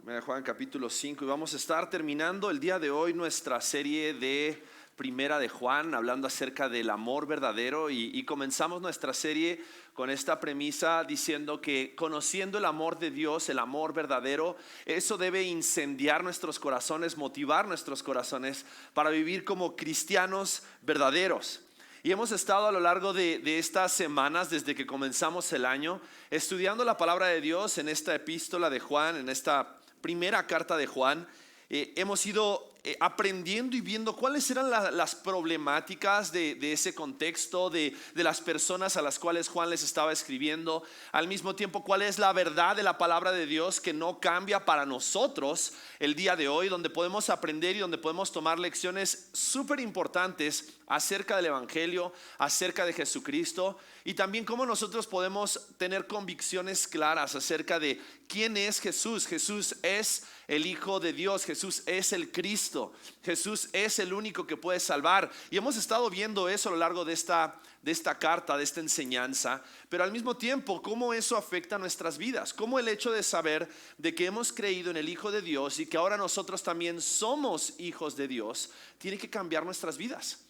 Primera de Juan capítulo 5 y vamos a estar terminando el día de hoy nuestra serie de Primera de Juan, hablando acerca del amor verdadero y comenzamos nuestra serie con esta premisa diciendo que conociendo el amor de Dios, el amor verdadero, eso debe incendiar nuestros corazones, motivar nuestros corazones para vivir como cristianos verdaderos. Y hemos estado a lo largo de estas semanas, desde que comenzamos el año, estudiando la palabra de Dios en esta epístola de Juan, en esta primera carta de Juan. Hemos ido aprendiendo y viendo cuáles eran las problemáticas de ese contexto, de las personas a las cuales Juan les estaba escribiendo. Al mismo tiempo, cuál es la verdad de la palabra de Dios que no cambia para nosotros el día de hoy, donde podemos aprender y donde podemos tomar lecciones súper importantes acerca del Evangelio, acerca de Jesucristo, y también cómo nosotros podemos tener convicciones claras acerca de quién es Jesús. Jesús es el Hijo de Dios, Jesús es el Cristo, Jesús es el único que puede salvar. Y hemos estado viendo eso a lo largo de esta carta, de esta enseñanza, pero al mismo tiempo cómo eso afecta a nuestras vidas, cómo el hecho de saber de que hemos creído en el Hijo de Dios y que ahora nosotros también somos hijos de Dios, tiene que cambiar nuestras vidas.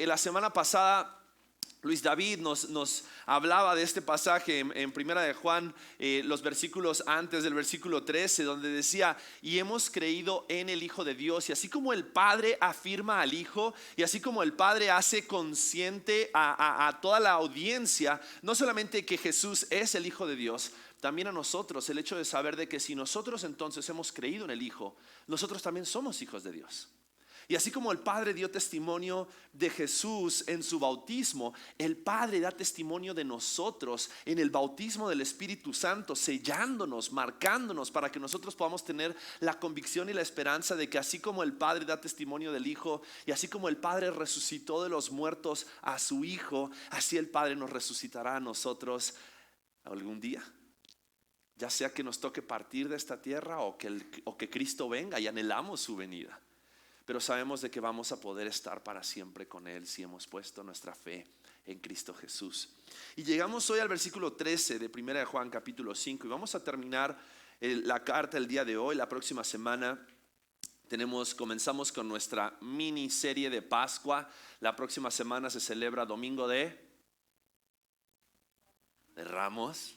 La semana pasada Luis David nos hablaba de este pasaje en Primera de Juan, los versículos antes del versículo 13, donde decía: y hemos creído en el Hijo de Dios. Y así como el Padre afirma al Hijo, y así como el Padre hace consciente a toda la audiencia, no solamente que Jesús es el Hijo de Dios, también a nosotros el hecho de saber de que si nosotros entonces hemos creído en el Hijo, nosotros también somos hijos de Dios. Y así como el Padre dio testimonio de Jesús en su bautismo, el Padre da testimonio de nosotros en el bautismo del Espíritu Santo, sellándonos, marcándonos, para que nosotros podamos tener la convicción y la esperanza de que así como el Padre da testimonio del Hijo, y así como el Padre resucitó de los muertos a su Hijo, así el Padre nos resucitará a nosotros algún día. Ya sea que nos toque partir de esta tierra o que Cristo venga, y anhelamos su venida. Pero sabemos de que vamos a poder estar para siempre con Él si hemos puesto nuestra fe en Cristo Jesús. Y llegamos hoy al versículo 13 de 1 de Juan capítulo 5 y vamos a terminar la carta el día de hoy. La próxima semana comenzamos con nuestra miniserie de Pascua. La próxima semana se celebra Domingo de Ramos.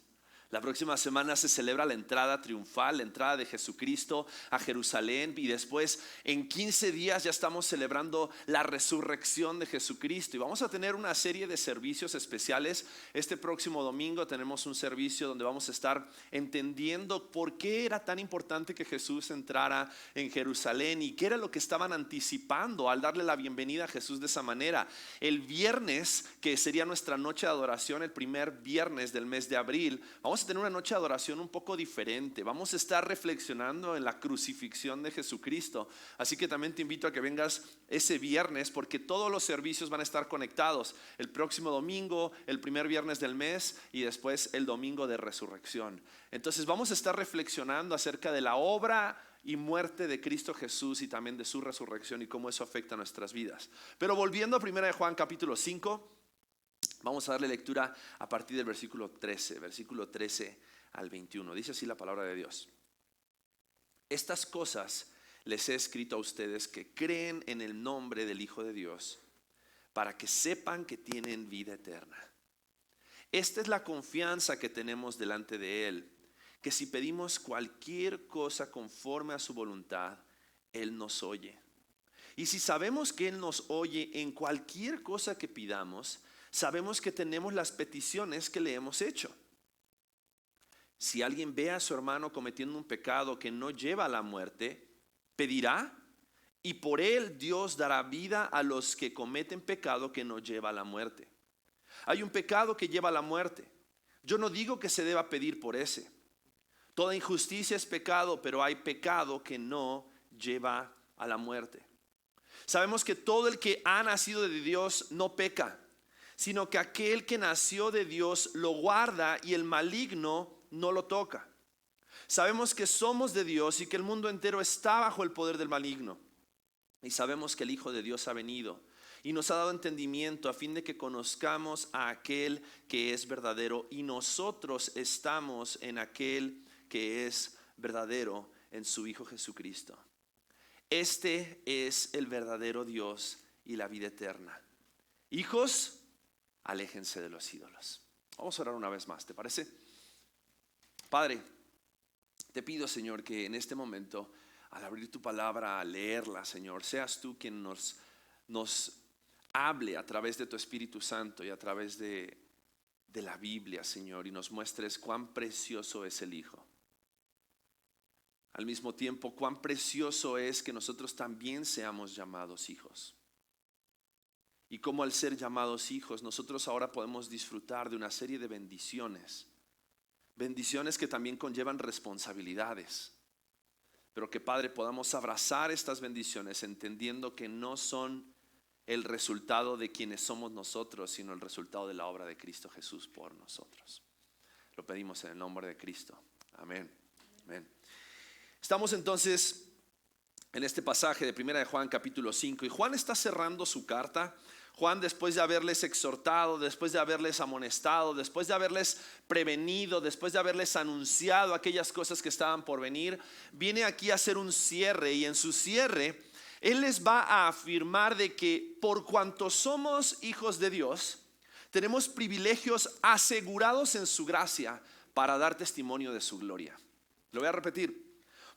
La próxima semana se celebra la entrada triunfal, la entrada de Jesucristo a Jerusalén, y después en 15 días ya estamos celebrando la resurrección de Jesucristo, y vamos a tener una serie de servicios especiales. Este próximo domingo tenemos un servicio donde vamos a estar entendiendo por qué era tan importante que Jesús entrara en Jerusalén y qué era lo que estaban anticipando al darle la bienvenida a Jesús de esa manera. El viernes, que sería nuestra noche de adoración, el primer viernes del mes de abril, vamos a tener una noche de adoración un poco diferente. Vamos a estar reflexionando en la crucifixión de Jesucristo. Así que también te invito a que vengas ese viernes, porque todos los servicios van a estar conectados. El próximo domingo, el primer viernes del mes, y después el domingo de resurrección. Entonces vamos a estar reflexionando acerca de la obra y muerte de Cristo Jesús y también de su resurrección y cómo eso afecta a nuestras vidas. Pero volviendo a 1 de Juan capítulo 5, vamos a darle lectura a partir del versículo 13 al 21. Dice así la palabra de Dios: estas cosas les he escrito a ustedes que creen en el nombre del Hijo de Dios, para que sepan que tienen vida eterna. Esta es la confianza que tenemos delante de Él, que si pedimos cualquier cosa conforme a su voluntad, Él nos oye. Y si sabemos que Él nos oye en cualquier cosa que pidamos, sabemos que tenemos las peticiones que le hemos hecho. Si alguien ve a su hermano cometiendo un pecado que no lleva a la muerte, pedirá, y por él Dios dará vida a los que cometen pecado que no lleva a la muerte. Hay un pecado que lleva a la muerte. Yo no digo que se deba pedir por ese. Toda injusticia es pecado, pero hay pecado que no lleva a la muerte. Sabemos que todo el que ha nacido de Dios no peca, sino que aquel que nació de Dios lo guarda y el maligno no lo toca. Sabemos que somos de Dios y que el mundo entero está bajo el poder del maligno. Y sabemos que el Hijo de Dios ha venido y nos ha dado entendimiento a fin de que conozcamos a aquel que es verdadero, y nosotros estamos en aquel que es verdadero, en su Hijo Jesucristo. Este es el verdadero Dios y la vida eterna. Hijos, aléjense de los ídolos. Vamos a orar una vez más, ¿te parece? Padre, te pido, Señor, que en este momento, al abrir tu palabra, al leerla, Señor, seas tú quien nos hable a través de tu Espíritu Santo y a través de la Biblia, Señor, y nos muestres cuán precioso es el Hijo. Al mismo tiempo, cuán precioso es que nosotros también seamos llamados hijos. Y como al ser llamados hijos, nosotros ahora podemos disfrutar de una serie de bendiciones. Bendiciones que también conllevan responsabilidades. Pero que, Padre, podamos abrazar estas bendiciones entendiendo que no son el resultado de quienes somos nosotros, sino el resultado de la obra de Cristo Jesús por nosotros. Lo pedimos en el nombre de Cristo. Amén. Amén. Estamos entonces en este pasaje de Primera de Juan capítulo 5 y Juan está cerrando su carta. Juan, después de haberles exhortado, después de haberles amonestado, después de haberles prevenido, después de haberles anunciado aquellas cosas que estaban por venir, viene aquí a hacer un cierre, y en su cierre él les va a afirmar de que por cuanto somos hijos de Dios, tenemos privilegios asegurados en su gracia para dar testimonio de su gloria. Lo voy a repetir.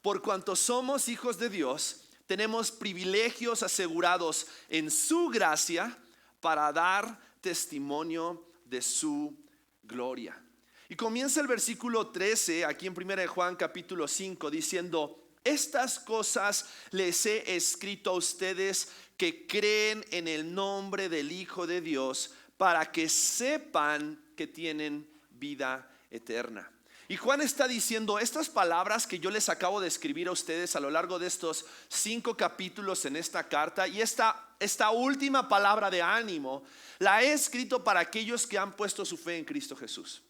Por cuanto somos hijos de Dios, tenemos privilegios asegurados en su gracia para dar testimonio de su gloria. Y comienza el versículo 13 aquí en 1 de Juan capítulo 5 diciendo: estas cosas les he escrito a ustedes que creen en el nombre del Hijo de Dios, para que sepan que tienen vida eterna. Y Juan está diciendo estas palabras que yo les acabo de escribir a ustedes a lo largo de estos 5 capítulos en esta carta. Y esta última palabra de ánimo la he escrito para aquellos que han puesto su fe en Cristo Jesús.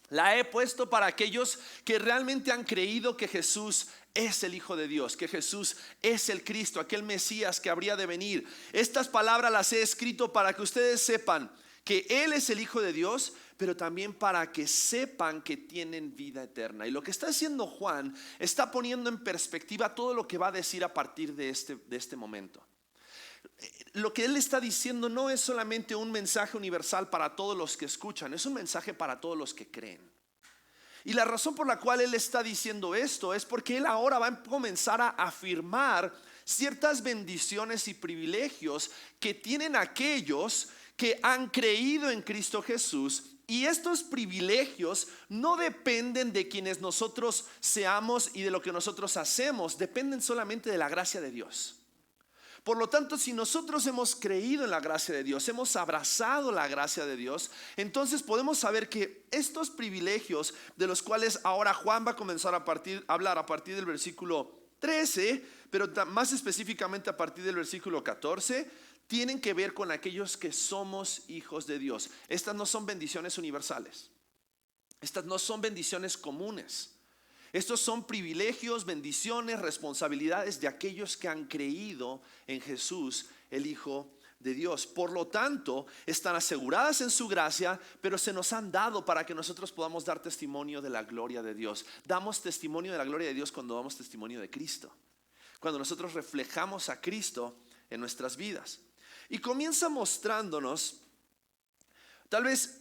La he puesto para aquellos que realmente han creído que Jesús es el Hijo de Dios, que Jesús es el Cristo, aquel Mesías que habría de venir. Estas palabras las he escrito para que ustedes sepan que Él es el Hijo de Dios, pero también para que sepan que tienen vida eterna. Y lo que está haciendo Juan, está poniendo en perspectiva todo lo que va a decir a partir de este momento. Lo que él está diciendo no es solamente un mensaje universal para todos los que escuchan, es un mensaje para todos los que creen. Y la razón por la cual él está diciendo esto es porque él ahora va a comenzar a afirmar ciertas bendiciones y privilegios que tienen aquellos que han creído en Cristo Jesús. Y estos privilegios no dependen de quienes nosotros seamos y de lo que nosotros hacemos, dependen solamente de la gracia de Dios. Por lo tanto, si nosotros hemos creído en la gracia de Dios, hemos abrazado la gracia de Dios, entonces podemos saber que estos privilegios de los cuales ahora Juan va a comenzar a hablar a partir del versículo 13, pero más específicamente a partir del versículo 14, tienen que ver con aquellos que somos hijos de Dios. Estas no son bendiciones universales. Estas no son bendiciones comunes. Estos son privilegios, bendiciones, responsabilidades de aquellos que han creído en Jesús, el Hijo de Dios. Por lo tanto, están aseguradas en su gracia, pero se nos han dado para que nosotros podamos dar testimonio de la gloria de Dios. Damos testimonio de la gloria de Dios cuando damos testimonio de Cristo, cuando nosotros reflejamos a Cristo en nuestras vidas. Y comienza mostrándonos, tal vez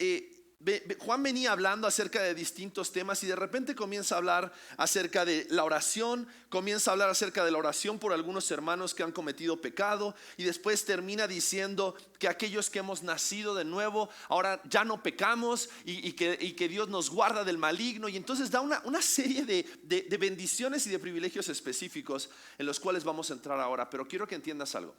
Juan venía hablando acerca de distintos temas y de repente comienza a hablar acerca de la oración, comienza a hablar acerca de la oración por algunos hermanos que han cometido pecado, y después termina diciendo que aquellos que hemos nacido de nuevo ahora ya no pecamos y que Dios nos guarda del maligno, y entonces da una serie de bendiciones y de privilegios específicos en los cuales vamos a entrar ahora. Pero quiero que entiendas algo.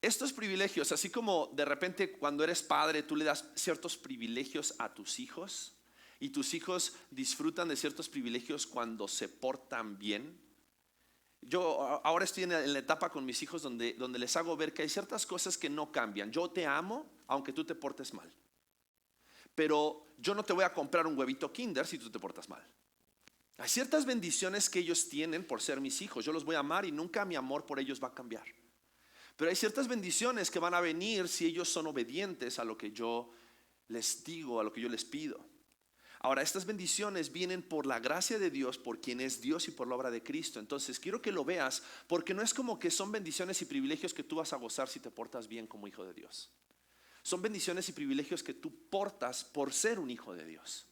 Estos privilegios, así como de repente cuando eres padre tú le das ciertos privilegios a tus hijos y tus hijos disfrutan de ciertos privilegios cuando se portan bien. Yo ahora estoy en la etapa con mis hijos donde les hago ver que hay ciertas cosas que no cambian. Yo te amo aunque tú te portes mal, pero yo no te voy a comprar un huevito Kinder si tú te portas mal. Hay ciertas bendiciones que ellos tienen por ser mis hijos. Yo los voy a amar y nunca mi amor por ellos va a cambiar. Pero hay ciertas bendiciones que van a venir si ellos son obedientes a lo que yo les digo, a lo que yo les pido. Ahora, estas bendiciones vienen por la gracia de Dios, por quien es Dios y por la obra de Cristo. Entonces, quiero que lo veas, porque no es como que son bendiciones y privilegios que tú vas a gozar si te portas bien como hijo de Dios. Son bendiciones y privilegios que tú portas por ser un hijo de Dios.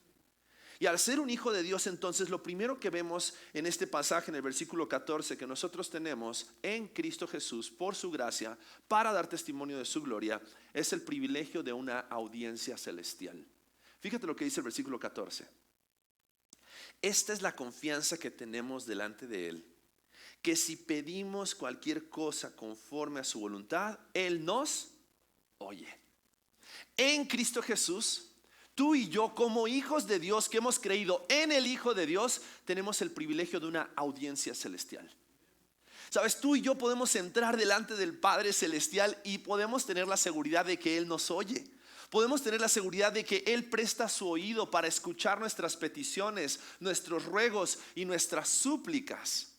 Y al ser un hijo de Dios, entonces, lo primero que vemos en este pasaje, en el versículo 14, que nosotros tenemos en Cristo Jesús, por su gracia, para dar testimonio de su gloria, es el privilegio de una audiencia celestial. Fíjate lo que dice el versículo 14. Esta es la confianza que tenemos delante de Él, que si pedimos cualquier cosa conforme a su voluntad, Él nos oye. En Cristo Jesús, tú y yo, como hijos de Dios que hemos creído en el Hijo de Dios, tenemos el privilegio de una audiencia celestial. Sabes, tú y yo podemos entrar delante del Padre Celestial y podemos tener la seguridad de que Él nos oye. Podemos tener la seguridad de que Él presta su oído para escuchar nuestras peticiones, nuestros ruegos y nuestras súplicas.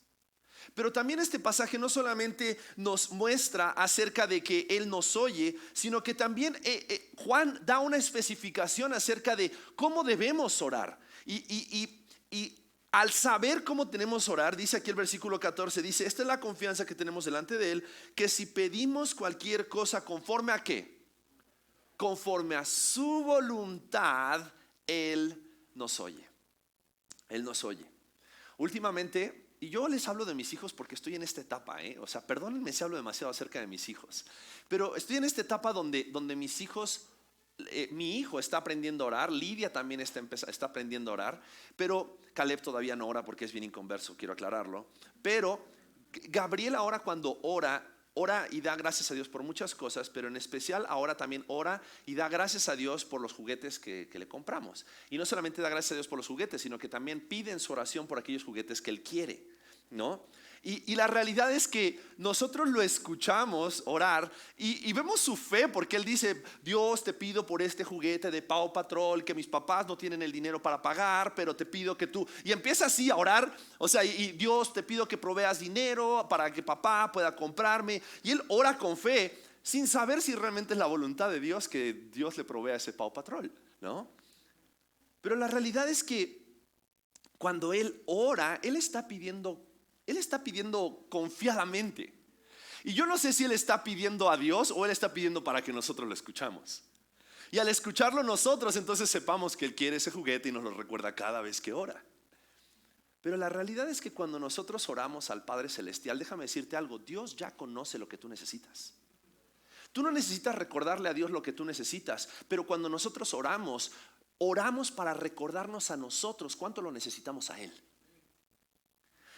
Pero también este pasaje no solamente nos muestra acerca de que Él nos oye, sino que también Juan da una especificación acerca de cómo debemos orar. Y al saber cómo tenemos orar, dice aquí el versículo 14, dice, esta es la confianza que tenemos delante de Él, que si pedimos cualquier cosa conforme a ¿qué? Conforme a su voluntad, Él nos oye. Él nos oye. Últimamente, y yo les hablo de mis hijos porque estoy en esta etapa, o sea, perdónenme si hablo demasiado acerca de mis hijos, pero estoy en esta etapa donde mis hijos, mi hijo está aprendiendo a orar, Lidia también está aprendiendo a orar, pero Caleb todavía no ora porque es bien inconverso, quiero aclararlo. Pero Gabriel ahora cuando ora y da gracias a Dios por muchas cosas, pero en especial ahora también ora y da gracias a Dios por los juguetes que le compramos. Y no solamente da gracias a Dios por los juguetes, sino que también pide en su oración por aquellos juguetes que él quiere, ¿no? Y la realidad es que nosotros lo escuchamos orar y vemos su fe, porque él dice, Dios, te pido por este juguete de Paw Patrol que mis papás no tienen el dinero para pagar, pero te pido que tú, y empieza así a orar, o sea, y Dios, te pido que proveas dinero para que papá pueda comprarme, y él ora con fe sin saber si realmente es la voluntad de Dios que Dios le provea ese Paw Patrol, ¿no? Pero la realidad es que cuando él ora, él está pidiendo confiadamente. Y yo no sé si él está pidiendo a Dios o él está pidiendo para que nosotros lo escuchamos. Y al escucharlo nosotros, entonces sepamos que él quiere ese juguete y nos lo recuerda cada vez que ora. Pero la realidad es que cuando nosotros oramos al Padre Celestial, déjame decirte algo, Dios ya conoce lo que tú necesitas. Tú no necesitas recordarle a Dios lo que tú necesitas, pero cuando nosotros oramos para recordarnos a nosotros cuánto lo necesitamos a Él.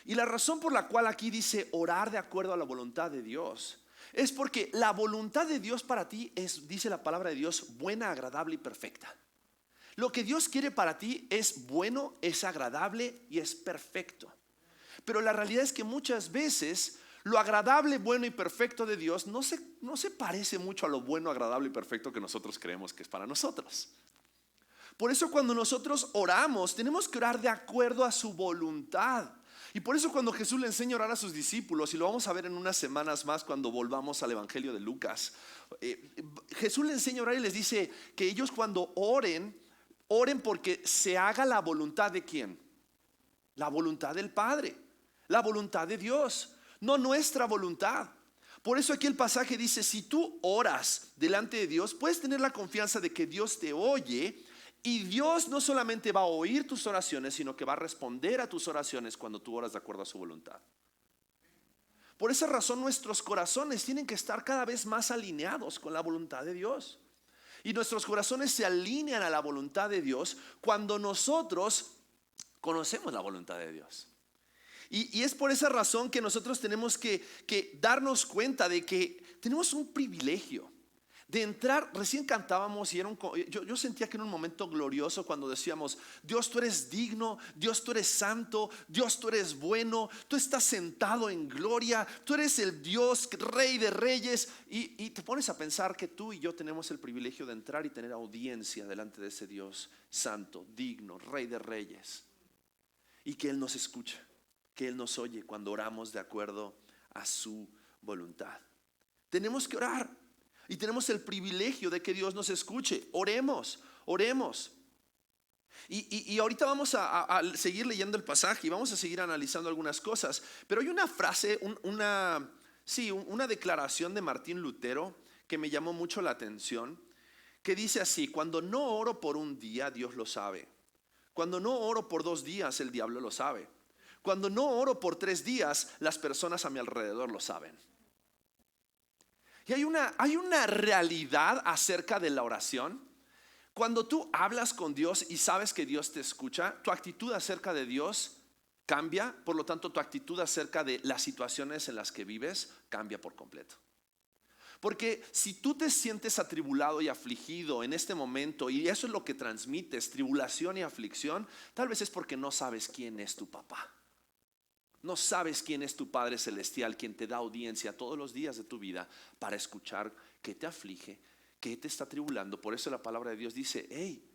Y la razón por la cual aquí dice orar de acuerdo a la voluntad de Dios es porque la voluntad de Dios para ti es, dice la palabra de Dios, buena, agradable y perfecta. Lo que Dios quiere para ti es bueno, es agradable y es perfecto. Pero la realidad es que muchas veces lo agradable, bueno y perfecto de Dios no se parece mucho a lo bueno, agradable y perfecto que nosotros creemos que es para nosotros. Por eso cuando nosotros oramos, tenemos que orar de acuerdo a su voluntad. Y por eso cuando Jesús le enseña a orar a sus discípulos, y lo vamos a ver en unas semanas más cuando volvamos al Evangelio de Lucas, Jesús le enseña a orar y les dice que ellos cuando oren porque se haga la voluntad de ¿quién? La voluntad del Padre, la voluntad de Dios, no nuestra voluntad. Por eso aquí el pasaje dice, si tú oras delante de Dios, puedes tener la confianza de que Dios te oye. Y Dios no solamente va a oír tus oraciones, sino que va a responder a tus oraciones cuando tú oras de acuerdo a su voluntad. Por esa razón nuestros corazones tienen que estar cada vez más alineados con la voluntad de Dios. Y nuestros corazones se alinean a la voluntad de Dios cuando nosotros conocemos la voluntad de Dios. Y es por esa razón que nosotros tenemos que darnos cuenta de que tenemos un privilegio de entrar. Recién cantábamos y yo sentía que era un momento glorioso cuando decíamos, Dios, tú eres digno, Dios, tú eres santo, Dios, tú eres bueno, tú estás sentado en gloria, tú eres el Dios, Rey de reyes. Y te pones a pensar que tú y yo tenemos el privilegio de entrar y tener audiencia delante de ese Dios santo, digno, Rey de reyes, y que Él nos escucha, que Él nos oye cuando oramos de acuerdo a su voluntad. Tenemos que orar. Y tenemos el privilegio de que Dios nos escuche. Oremos. Y ahorita vamos a seguir leyendo el pasaje y vamos a seguir analizando algunas cosas. Pero hay una frase, una declaración de Martín Lutero que me llamó mucho la atención, que dice así: cuando no oro por un día, Dios lo sabe. Cuando no oro por 2 días, el diablo lo sabe. Cuando no oro por 3 días, las personas a mi alrededor lo saben. Y hay una realidad acerca de la oración. Cuando tú hablas con Dios y sabes que Dios te escucha, tu actitud acerca de Dios cambia. Por lo tanto, tu actitud acerca de las situaciones en las que vives cambia por completo. Porque si tú te sientes atribulado y afligido en este momento, y eso es lo que transmites, tribulación y aflicción, tal vez es porque no sabes quién es tu papá. No sabes quién es tu Padre Celestial, quien te da audiencia todos los días de tu vida para escuchar qué te aflige, qué te está tribulando. Por eso la palabra de Dios dice: hey,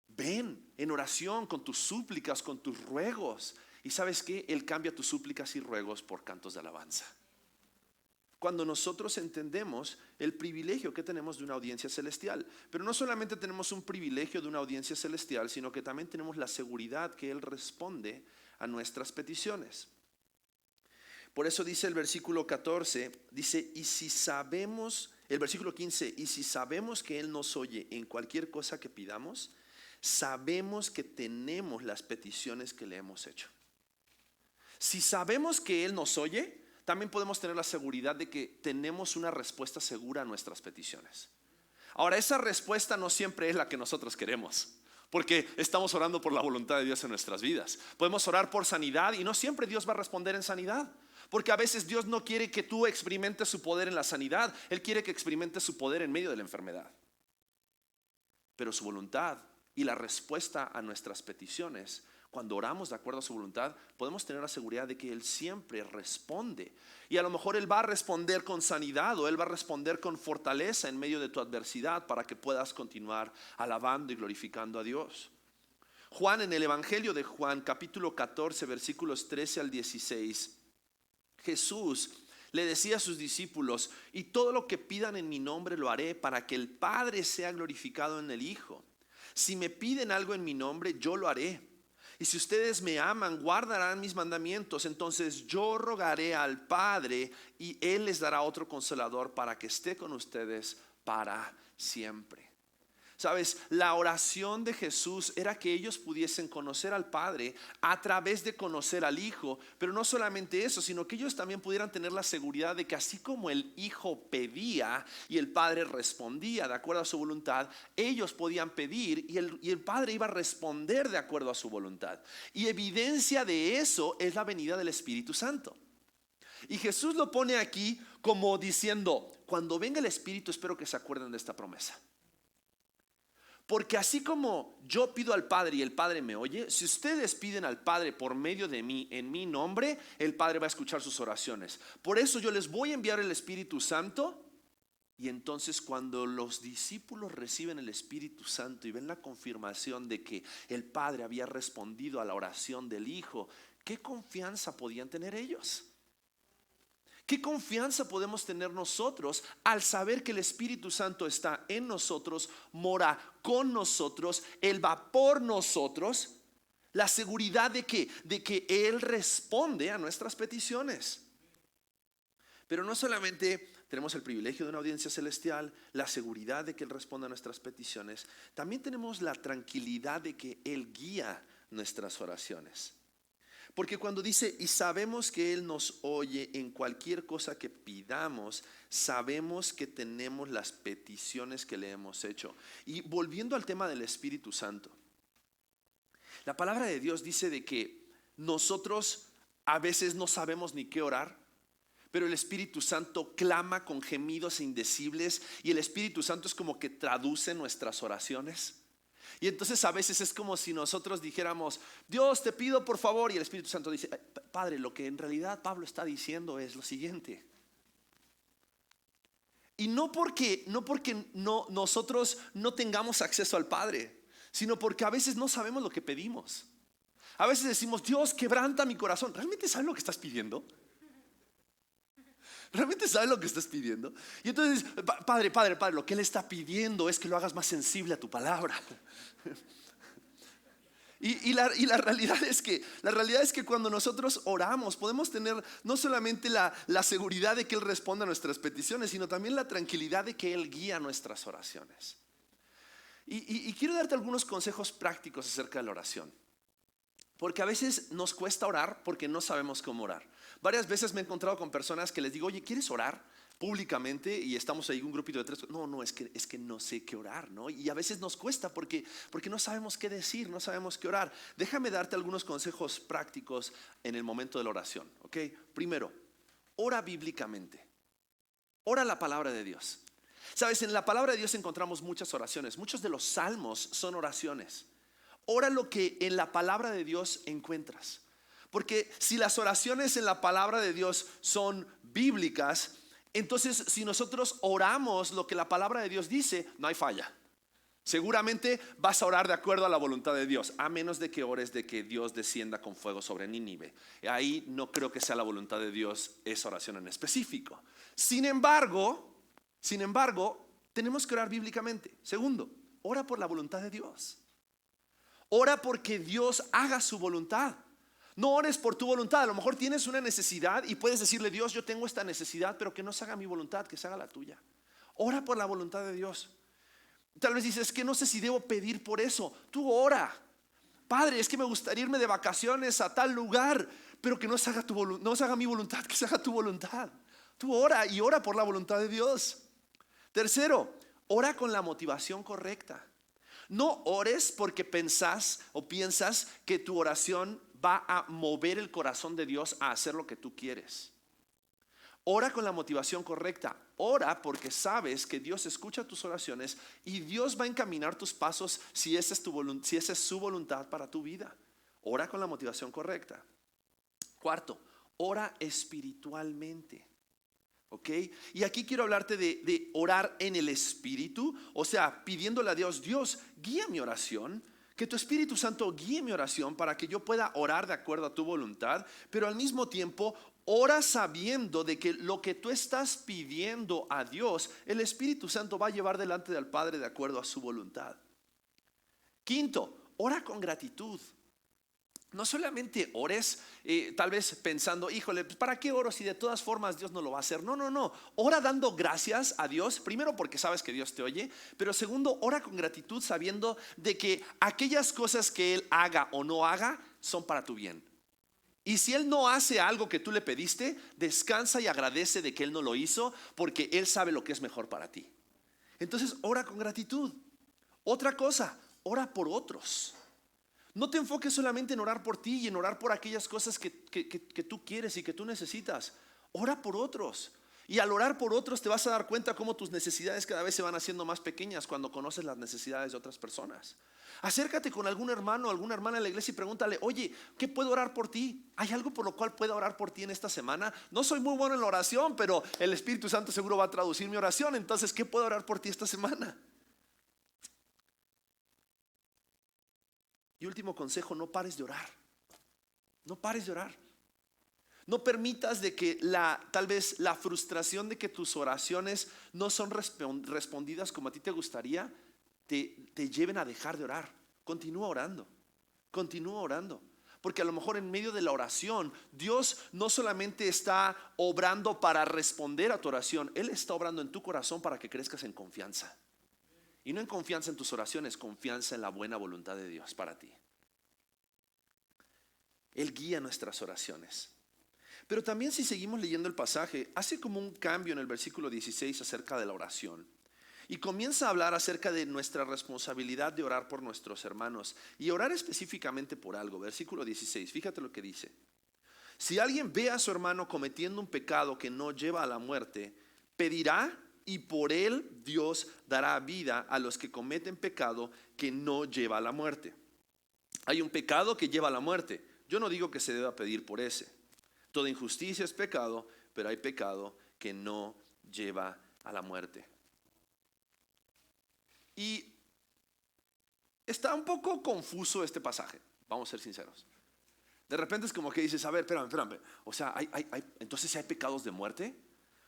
ven en oración con tus súplicas, con tus ruegos. Y ¿sabes qué? Él cambia tus súplicas y ruegos por cantos de alabanza. Cuando nosotros entendemos el privilegio que tenemos de una audiencia celestial. Pero no solamente tenemos un privilegio de una audiencia celestial, sino que también tenemos la seguridad que Él responde a nuestras peticiones. Por eso dice el versículo 14, dice: y si sabemos, el versículo 15, y si sabemos que Él nos oye en cualquier cosa que pidamos, sabemos que tenemos las peticiones que le hemos hecho. Si sabemos que Él nos oye, también podemos tener la seguridad de que tenemos una respuesta segura a nuestras peticiones. Ahora, esa respuesta no siempre es la que nosotros queremos, porque estamos orando por la voluntad de Dios en nuestras vidas. Podemos orar por sanidad y no siempre Dios va a responder en sanidad, porque a veces Dios no quiere que tú experimentes su poder en la sanidad. Él quiere que experimentes su poder en medio de la enfermedad. Pero su voluntad y la respuesta a nuestras peticiones, cuando oramos de acuerdo a su voluntad, podemos tener la seguridad de que Él siempre responde. Y a lo mejor Él va a responder con sanidad, o Él va a responder con fortaleza en medio de tu adversidad, para que puedas continuar alabando y glorificando a Dios. Juan, en el Evangelio de Juan, capítulo 14, versículos 13 al 16, Jesús le decía a sus discípulos: y todo lo que pidan en mi nombre lo haré, para que el Padre sea glorificado en el Hijo. Si me piden algo en mi nombre, yo lo haré. Y si ustedes me aman, guardarán mis mandamientos. Entonces yo rogaré al Padre, y Él les dará otro consolador para que esté con ustedes para siempre. Sabes, la oración de Jesús era que ellos pudiesen conocer al Padre a través de conocer al Hijo. Pero no solamente eso, sino que ellos también pudieran tener la seguridad de que así como el Hijo pedía y el Padre respondía de acuerdo a su voluntad, ellos podían pedir y el Padre iba a responder de acuerdo a su voluntad. Y evidencia de eso es la venida del Espíritu Santo. Y Jesús lo pone aquí como diciendo: cuando venga el Espíritu, espero que se acuerden de esta promesa. Porque así como yo pido al Padre y el Padre me oye, si ustedes piden al Padre por medio de mí, en mi nombre, el Padre va a escuchar sus oraciones. Por eso yo les voy a enviar el Espíritu Santo. Y entonces, cuando los discípulos reciben el Espíritu Santo y ven la confirmación de que el Padre había respondido a la oración del Hijo, ¿qué confianza podían tener ellos? ¿Qué confianza podemos tener nosotros al saber que el Espíritu Santo está en nosotros, mora con nosotros, Él va por nosotros? La seguridad de que Él responde a nuestras peticiones. Pero no solamente tenemos el privilegio de una audiencia celestial, la seguridad de que Él responde a nuestras peticiones, también tenemos la tranquilidad de que Él guía nuestras oraciones. Porque cuando dice: y sabemos que Él nos oye en cualquier cosa que pidamos, sabemos que tenemos las peticiones que le hemos hecho. Y volviendo al tema del Espíritu Santo, la palabra de Dios dice de que nosotros a veces no sabemos ni qué orar, pero el Espíritu Santo clama con gemidos indecibles, y el Espíritu Santo es como que traduce nuestras oraciones. Y entonces a veces es como si nosotros dijéramos: Dios, te pido por favor, y el Espíritu Santo dice: Padre, lo que en realidad Pablo está diciendo es lo siguiente. Y no porque nosotros no tengamos acceso al Padre, sino porque a veces no sabemos lo que pedimos. A veces decimos: Dios, quebranta mi corazón. ¿Realmente sabes lo que estás pidiendo? ¿Realmente sabes lo que estás pidiendo? Y entonces, Padre, lo que Él está pidiendo es que lo hagas más sensible a tu palabra. Y la realidad es que cuando nosotros oramos podemos tener no solamente la seguridad de que Él responda a nuestras peticiones, sino también la tranquilidad de que Él guía nuestras oraciones. Y quiero darte algunos consejos prácticos acerca de la oración. Porque a veces nos cuesta orar porque no sabemos cómo orar. Varias veces me he encontrado con personas que les digo, oye, ¿quieres orar públicamente? Y estamos ahí un grupito de 3. No, es que no sé qué orar, ¿no? Y a veces nos cuesta porque no sabemos qué decir, no sabemos qué orar. Déjame darte algunos consejos prácticos en el momento de la oración, ¿ok? Primero, ora bíblicamente. Ora la palabra de Dios. Sabes, en la palabra de Dios encontramos muchas oraciones. Muchos de los salmos son oraciones. Ora lo que en la palabra de Dios encuentras. Porque si las oraciones en la palabra de Dios son bíblicas, entonces si nosotros oramos lo que la palabra de Dios dice, no hay falla. Seguramente vas a orar de acuerdo a la voluntad de Dios, a menos de que ores de que Dios descienda con fuego sobre Nínive. Ahí no creo que sea la voluntad de Dios esa oración en específico. Sin embargo, tenemos que orar bíblicamente. Segundo, ora por la voluntad de Dios. Ora porque Dios haga su voluntad. No ores por tu voluntad. A lo mejor tienes una necesidad y puedes decirle, Dios, yo tengo esta necesidad, pero que no se haga mi voluntad, que se haga la tuya. Ora por la voluntad de Dios. Tal vez dices, que no sé si debo pedir por eso. Tú ora. Padre, es que me gustaría irme de vacaciones a tal lugar, pero que no se haga no se haga mi voluntad, que se haga tu voluntad. Tú ora y ora por la voluntad de Dios. Tercero, ora con la motivación correcta. No ores porque piensas que tu oración va a mover el corazón de Dios a hacer lo que tú quieres. Ora con la motivación correcta. Ora porque sabes que Dios escucha tus oraciones y Dios va a encaminar tus pasos si esa es su voluntad para tu vida. Ora con la motivación correcta. Cuarto, ora espiritualmente. ¿Ok? Y aquí quiero hablarte de orar en el Espíritu, o sea, pidiéndole a Dios, Dios, guía mi oración, que tu Espíritu Santo guíe mi oración para que yo pueda orar de acuerdo a tu voluntad, pero al mismo tiempo ora sabiendo de que lo que tú estás pidiendo a Dios, el Espíritu Santo va a llevar delante del Padre de acuerdo a su voluntad. Quinto, ora con gratitud. No solamente ores tal vez pensando, híjole, ¿para qué oro si de todas formas Dios no lo va a hacer? No. Ora dando gracias a Dios, primero porque sabes que Dios te oye, pero segundo, ora con gratitud sabiendo de que aquellas cosas que Él haga o no haga son para tu bien. Y si Él no hace algo que tú le pediste, descansa y agradece de que Él no lo hizo, porque Él sabe lo que es mejor para ti. Entonces, ora con gratitud. Otra cosa, ora por otros. No te enfoques solamente en orar por ti y en orar por aquellas cosas que tú quieres y que tú necesitas. Ora por otros. Y al orar por otros te vas a dar cuenta cómo tus necesidades cada vez se van haciendo más pequeñas cuando conoces las necesidades de otras personas. Acércate con algún hermano o alguna hermana en la iglesia y pregúntale, oye, ¿qué puedo orar por ti? ¿Hay algo por lo cual pueda orar por ti en esta semana? No soy muy bueno en la oración, pero el Espíritu Santo seguro va a traducir mi oración. Entonces, ¿qué puedo orar por ti esta semana? Y último consejo, no pares de orar. No pares de orar. No permitas de que tal vez la frustración de que tus oraciones no son respondidas como a ti te gustaría, te lleven a dejar de orar. Continúa orando. Continúa orando. Porque a lo mejor en medio de la oración, Dios no solamente está obrando para responder a tu oración, Él está obrando en tu corazón para que crezcas en confianza. Y no en confianza en tus oraciones, confianza en la buena voluntad de Dios para ti. Él guía nuestras oraciones. Pero también si seguimos leyendo el pasaje, hace como un cambio en el versículo 16 acerca de la oración. Y comienza a hablar acerca de nuestra responsabilidad de orar por nuestros hermanos. Y orar específicamente por algo. Versículo 16, fíjate lo que dice. Si alguien ve a su hermano cometiendo un pecado que no lleva a la muerte, pedirá y por él Dios dará vida a los que cometen pecado que no lleva a la muerte. Hay un pecado que lleva a la muerte. Yo no digo que se deba pedir por ese. Toda injusticia es pecado, pero hay pecado que no lleva a la muerte. Y está un poco confuso este pasaje, vamos a ser sinceros. De repente es como que dices, a ver, espérame. O sea, entonces si hay pecados de muerte.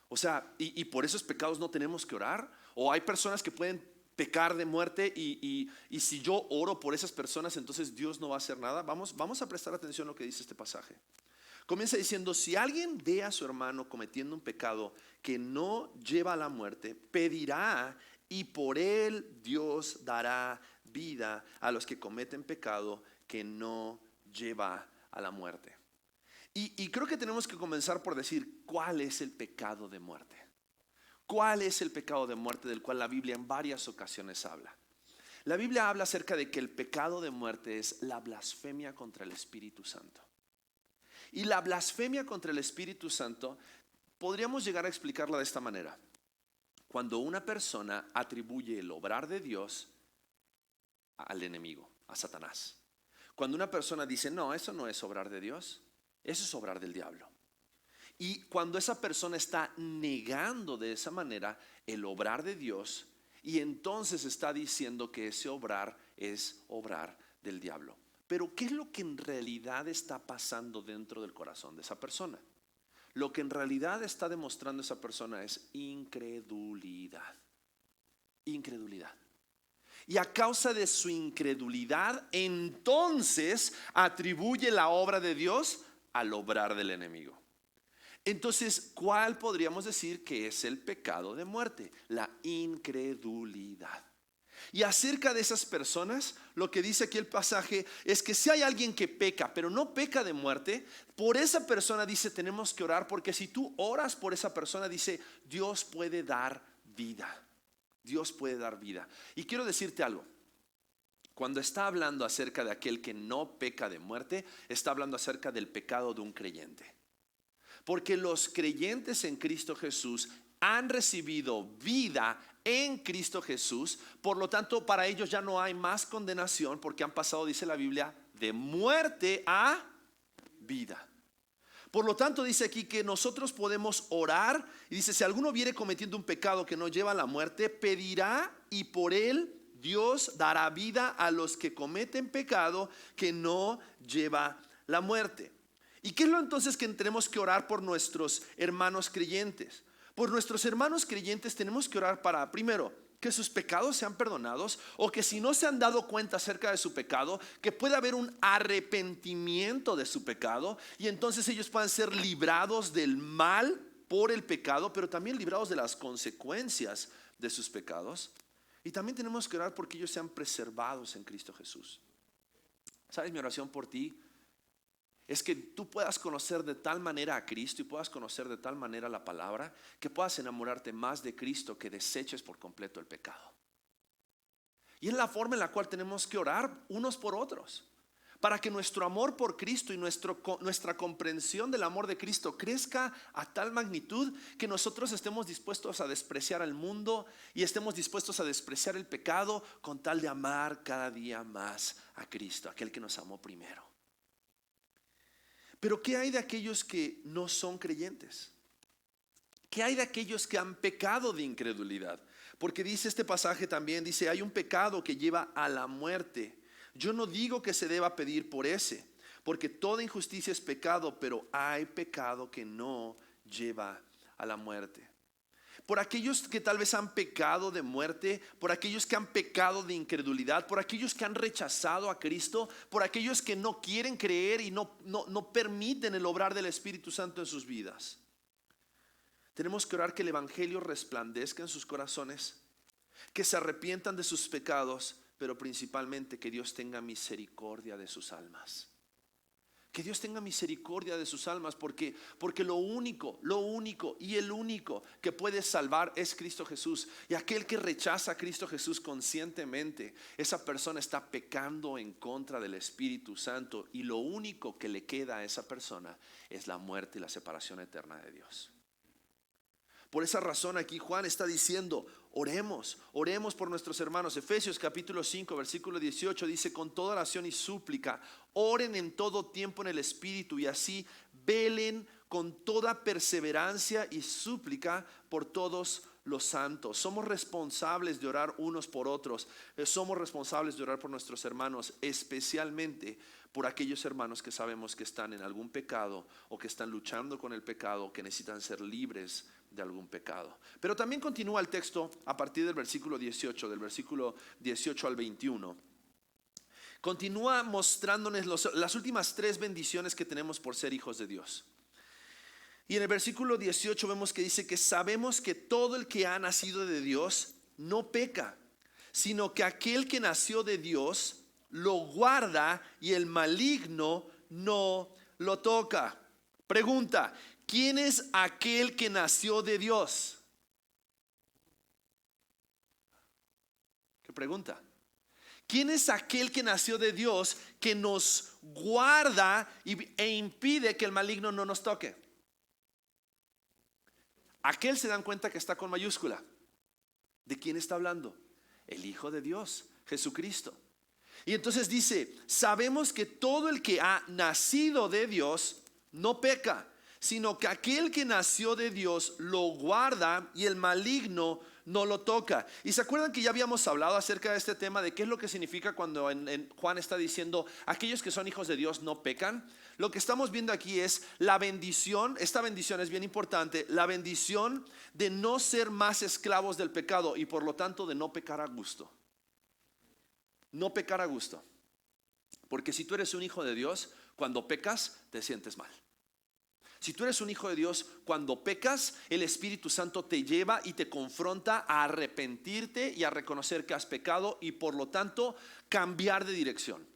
O sea, y por esos pecados no tenemos que orar. O hay personas que pueden pecar de muerte y si yo oro por esas personas, entonces Dios no va a hacer nada. Vamos a prestar atención a lo que dice este pasaje. Comienza diciendo: si alguien ve a su hermano cometiendo un pecado que no lleva a la muerte, pedirá y por él Dios dará vida a los que cometen pecado que no lleva a la muerte. Y creo que tenemos que comenzar por decir cuál es el pecado de muerte. ¿Cuál es el pecado de muerte del cual la Biblia en varias ocasiones habla? La Biblia habla acerca de que el pecado de muerte es la blasfemia contra el Espíritu Santo. Y la blasfemia contra el Espíritu Santo podríamos llegar a explicarla de esta manera: cuando una persona atribuye el obrar de Dios al enemigo, a Satanás. Cuando una persona dice: no, eso no es obrar de Dios, eso es obrar del diablo. Y cuando esa persona está negando de esa manera el obrar de Dios, y entonces está diciendo que ese obrar es obrar del diablo. Pero ¿qué es lo que en realidad está pasando dentro del corazón de esa persona? Lo que en realidad está demostrando esa persona es incredulidad. Incredulidad. Y a causa de su incredulidad, entonces atribuye la obra de Dios al obrar del enemigo. Entonces, ¿cuál podríamos decir que es el pecado de muerte? La incredulidad. Y acerca de esas personas, lo que dice aquí el pasaje es que si hay alguien que peca, pero no peca de muerte, por esa persona dice tenemos que orar, porque si tú oras por esa persona, dice Dios puede dar vida. Dios puede dar vida. Y quiero decirte algo. Cuando está hablando acerca de aquel que no peca de muerte, está hablando acerca del pecado de un creyente. Porque los creyentes en Cristo Jesús han recibido vida en Cristo Jesús. Por lo tanto, para ellos ya no hay más condenación, porque han pasado, dice la Biblia, de muerte a vida. Por lo tanto, dice aquí que nosotros podemos orar. Y dice: si alguno viene cometiendo un pecado que no lleva a la muerte, pedirá y por él Dios dará vida a los que cometen pecado que no lleva la muerte. ¿Y qué es lo entonces que tenemos que orar por nuestros hermanos creyentes? Por nuestros hermanos creyentes tenemos que orar para, primero, que sus pecados sean perdonados, o que si no se han dado cuenta acerca de su pecado, que pueda haber un arrepentimiento de su pecado, y entonces ellos puedan ser librados del mal por el pecado, pero también librados de las consecuencias de sus pecados. Y también tenemos que orar porque ellos sean preservados en Cristo Jesús. ¿Sabes? Mi oración por ti es que tú puedas conocer de tal manera a Cristo y puedas conocer de tal manera la palabra, que puedas enamorarte más de Cristo, que deseches por completo el pecado. Y es la forma en la cual tenemos que orar unos por otros, para que nuestro amor por Cristo y nuestra comprensión del amor de Cristo crezca a tal magnitud que nosotros estemos dispuestos a despreciar al mundo y estemos dispuestos a despreciar el pecado con tal de amar cada día más a Cristo, aquel que nos amó primero. Pero ¿qué hay de aquellos que no son creyentes? ¿Qué hay de aquellos que han pecado de incredulidad? Porque dice este pasaje también, dice: hay un pecado que lleva a la muerte. Yo no digo que se deba pedir por ese, porque toda injusticia es pecado, pero hay pecado que no lleva a la muerte. Por aquellos que tal vez han pecado de muerte, por aquellos que han pecado de incredulidad, por aquellos que han rechazado a Cristo, por aquellos que no quieren creer y no permiten el obrar del Espíritu Santo en sus vidas. Tenemos que orar que el Evangelio resplandezca en sus corazones, que se arrepientan de sus pecados, pero principalmente que Dios tenga misericordia de sus almas. Que Dios tenga misericordia de sus almas, porque lo único y el único que puede salvar es Cristo Jesús. Y aquel que rechaza a Cristo Jesús conscientemente, esa persona está pecando en contra del Espíritu Santo, y lo único que le queda a esa persona es la muerte y la separación eterna de Dios. Por esa razón aquí Juan está diciendo: oremos por nuestros hermanos. Efesios capítulo 5 versículo 18 dice: con toda oración y súplica oren en todo tiempo en el Espíritu, y así velen con toda perseverancia y súplica por todos los santos. Somos responsables de orar unos por otros. Somos responsables de orar por nuestros hermanos, especialmente por aquellos hermanos que sabemos que están en algún pecado, o que están luchando con el pecado, que necesitan ser libres de algún pecado. Pero también continúa el texto a partir del versículo 18, del versículo 18 al 21. Continúa mostrándonos las últimas 3 bendiciones que tenemos por ser hijos de Dios. Y en el versículo 18 vemos que dice que sabemos que todo el que ha nacido de Dios no peca, sino que aquel que nació de Dios lo guarda y el maligno no lo toca. Pregunta: ¿quién es aquel que nació de Dios? ¿Qué pregunta? ¿Quién es aquel que nació de Dios que nos guarda e impide que el maligno no nos toque? Aquel, se dan cuenta que está con mayúscula. ¿De quién está hablando? El Hijo de Dios, Jesucristo. Y entonces dice: sabemos que todo el que ha nacido de Dios no peca, sino que aquel que nació de Dios lo guarda y el maligno no lo toca. Y se acuerdan que ya habíamos hablado acerca de este tema de qué es lo que significa cuando en Juan está diciendo aquellos que son hijos de Dios no pecan. Lo que estamos viendo aquí es la bendición. Esta bendición es bien importante: la bendición de no ser más esclavos del pecado y por lo tanto de no pecar a gusto. No pecar a gusto. Porque si tú eres un hijo de Dios, cuando pecas te sientes mal. Si tú eres un hijo de Dios, cuando pecas, el Espíritu Santo te lleva y te confronta a arrepentirte y a reconocer que has pecado y por lo tanto cambiar de dirección.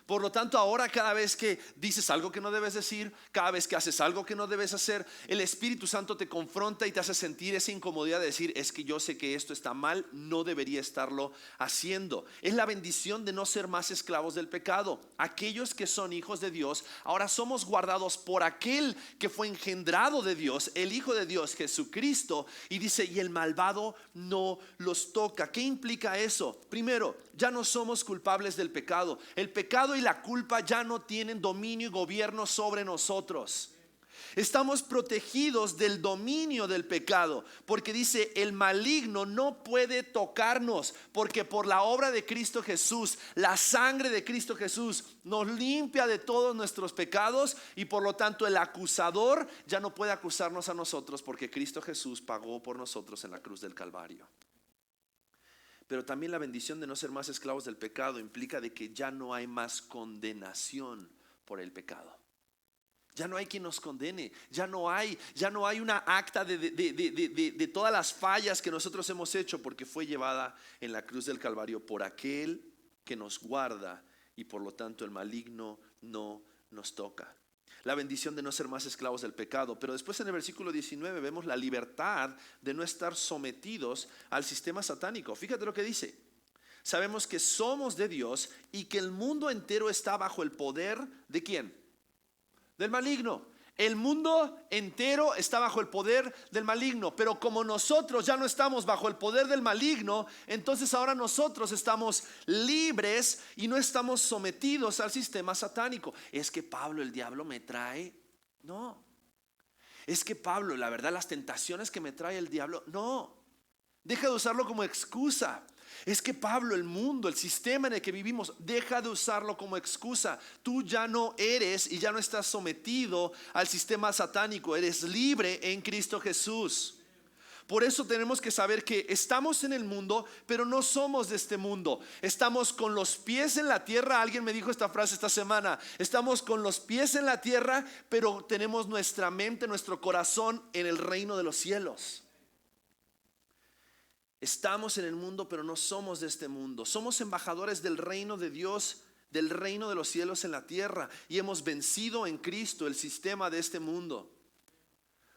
Por lo tanto, ahora cada vez que dices algo que no debes decir, cada vez que haces algo que no debes hacer, el Espíritu Santo te confronta y te hace sentir esa incomodidad de decir: es que yo sé que esto está mal, no debería estarlo haciendo. Es la bendición de no ser más esclavos del pecado. Aquellos que son hijos de Dios, ahora somos guardados por aquel que fue engendrado de Dios, el Hijo de Dios, Jesucristo. Y dice: y el malvado no los toca. ¿Qué implica eso? Primero, ya no somos culpables del pecado. El pecado y la culpa ya no tienen dominio y gobierno sobre nosotros. Estamos protegidos del dominio del pecado, porque dice: el maligno no puede tocarnos, porque por la obra de Cristo Jesús, la sangre de Cristo Jesús nos limpia de todos nuestros pecados, y por lo tanto el acusador ya no puede acusarnos a nosotros, porque Cristo Jesús pagó por nosotros en la cruz del Calvario. Pero también la bendición de no ser más esclavos del pecado implica de que ya no hay más condenación por el pecado. Ya no hay quien nos condene. Ya no hay una acta de todas las fallas que nosotros hemos hecho, porque fue llevada en la cruz del Calvario por aquel que nos guarda y por lo tanto el maligno no nos toca. La bendición de no ser más esclavos del pecado. Pero después en el versículo 19 vemos la libertad de no estar sometidos al sistema satánico. Fíjate lo que dice: sabemos que somos de Dios y que el mundo entero está bajo el poder ¿de quién? Del maligno. El mundo entero está bajo el poder del maligno. Pero como nosotros ya no estamos bajo el poder del maligno, entonces ahora nosotros estamos libres y no estamos sometidos al sistema satánico. Es que Pablo, el diablo me trae. No. Es que Pablo, la verdad, las tentaciones que me trae el diablo. No. Deja de usarlo como excusa. Es que Pablo, el mundo, el sistema en el que vivimos, deja de usarlo como excusa. Tú ya no eres y ya no estás sometido al sistema satánico. Eres libre en Cristo Jesús. Por eso tenemos que saber que estamos en el mundo, pero no somos de este mundo. Estamos con los pies en la tierra. Alguien me dijo esta frase esta semana: estamos con los pies en la tierra, pero tenemos nuestra mente, nuestro corazón en el reino de los cielos. Estamos en el mundo, pero no somos de este mundo. Somos embajadores del reino de Dios, del reino de los cielos en la tierra, y hemos vencido en Cristo el sistema de este mundo.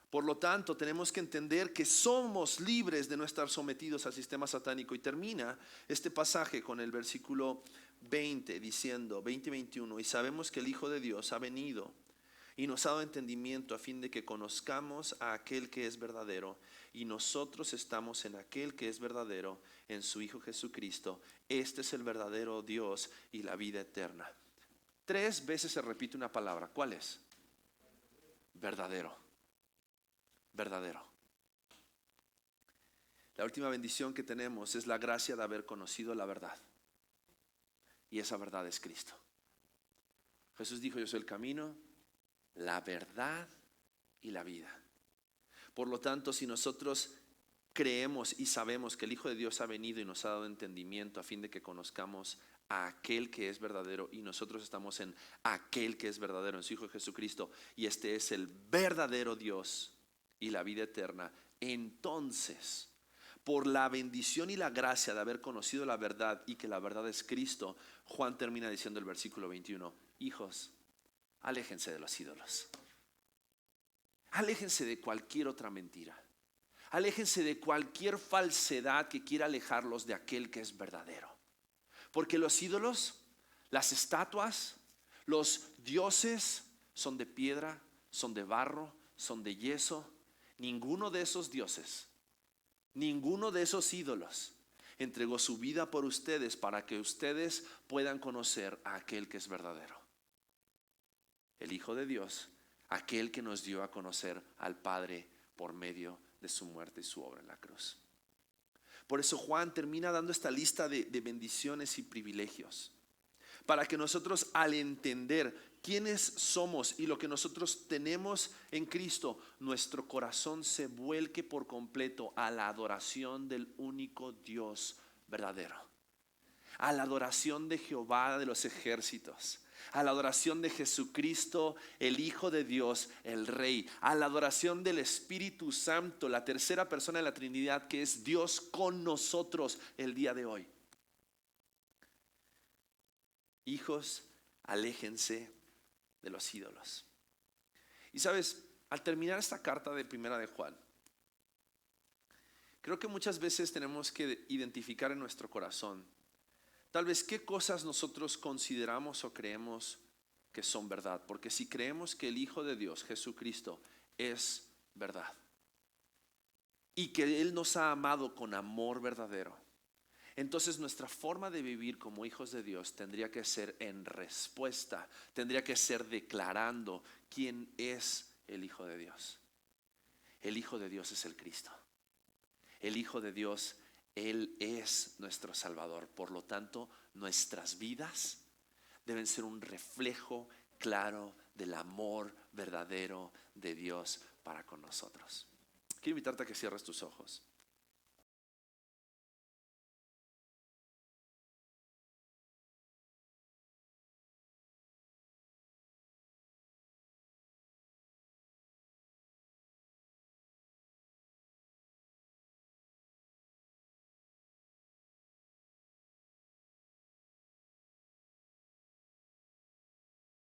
Por lo tanto, tenemos que entender que somos libres de no estar sometidos al sistema satánico. Y termina este pasaje con el versículo 20 diciendo, 20-21: y sabemos que el Hijo de Dios ha venido y nos ha dado entendimiento a fin de que conozcamos a aquel que es verdadero, y nosotros estamos en aquel que es verdadero, en su Hijo Jesucristo. Este es el verdadero Dios y la vida eterna. 3 veces se repite una palabra. ¿Cuál es? Verdadero. Verdadero. La última bendición que tenemos es la gracia de haber conocido la verdad, y esa verdad es Cristo. Jesús dijo: yo soy el camino, la verdad y la vida. Por lo tanto, si nosotros creemos y sabemos que el Hijo de Dios ha venido y nos ha dado entendimiento a fin de que conozcamos a aquel que es verdadero, y nosotros estamos en aquel que es verdadero, en su Hijo Jesucristo, y este es el verdadero Dios y la vida eterna, entonces, por la bendición y la gracia de haber conocido la verdad y que la verdad es Cristo, Juan termina diciendo el versículo 21, hijos, aléjense de los ídolos, aléjense de cualquier otra mentira, aléjense de cualquier falsedad que quiera alejarlos de aquel que es verdadero. Porque los ídolos, las estatuas, los dioses son de piedra, son de barro, son de yeso. Ninguno de esos dioses, ninguno de esos ídolos entregó su vida por ustedes para que ustedes puedan conocer a aquel que es verdadero. El Hijo de Dios, aquel que nos dio a conocer al Padre por medio de su muerte y su obra en la cruz. Por eso Juan termina dando esta lista de bendiciones y privilegios, para que nosotros, al entender quiénes somos y lo que nosotros tenemos en Cristo, nuestro corazón se vuelque por completo a la adoración del único Dios verdadero, a la adoración de Jehová de los ejércitos, a la adoración de Jesucristo, el Hijo de Dios, el Rey, a la adoración del Espíritu Santo, la tercera persona de la Trinidad, que es Dios con nosotros el día de hoy. Hijos, aléjense de los ídolos. Y sabes, al terminar esta carta de Primera de Juan, creo que muchas veces tenemos que identificar en nuestro corazón tal vez qué cosas nosotros consideramos o creemos que son verdad. Porque si creemos que el Hijo de Dios, Jesucristo, es verdad y que Él nos ha amado con amor verdadero, entonces nuestra forma de vivir como hijos de Dios tendría que ser en respuesta, tendría que ser declarando quién es el Hijo de Dios. El Hijo de Dios es el Cristo. El Hijo de Dios, Él es nuestro Salvador. Por lo tanto, nuestras vidas deben ser un reflejo claro del amor verdadero de Dios para con nosotros. Quiero invitarte a que cierres tus ojos.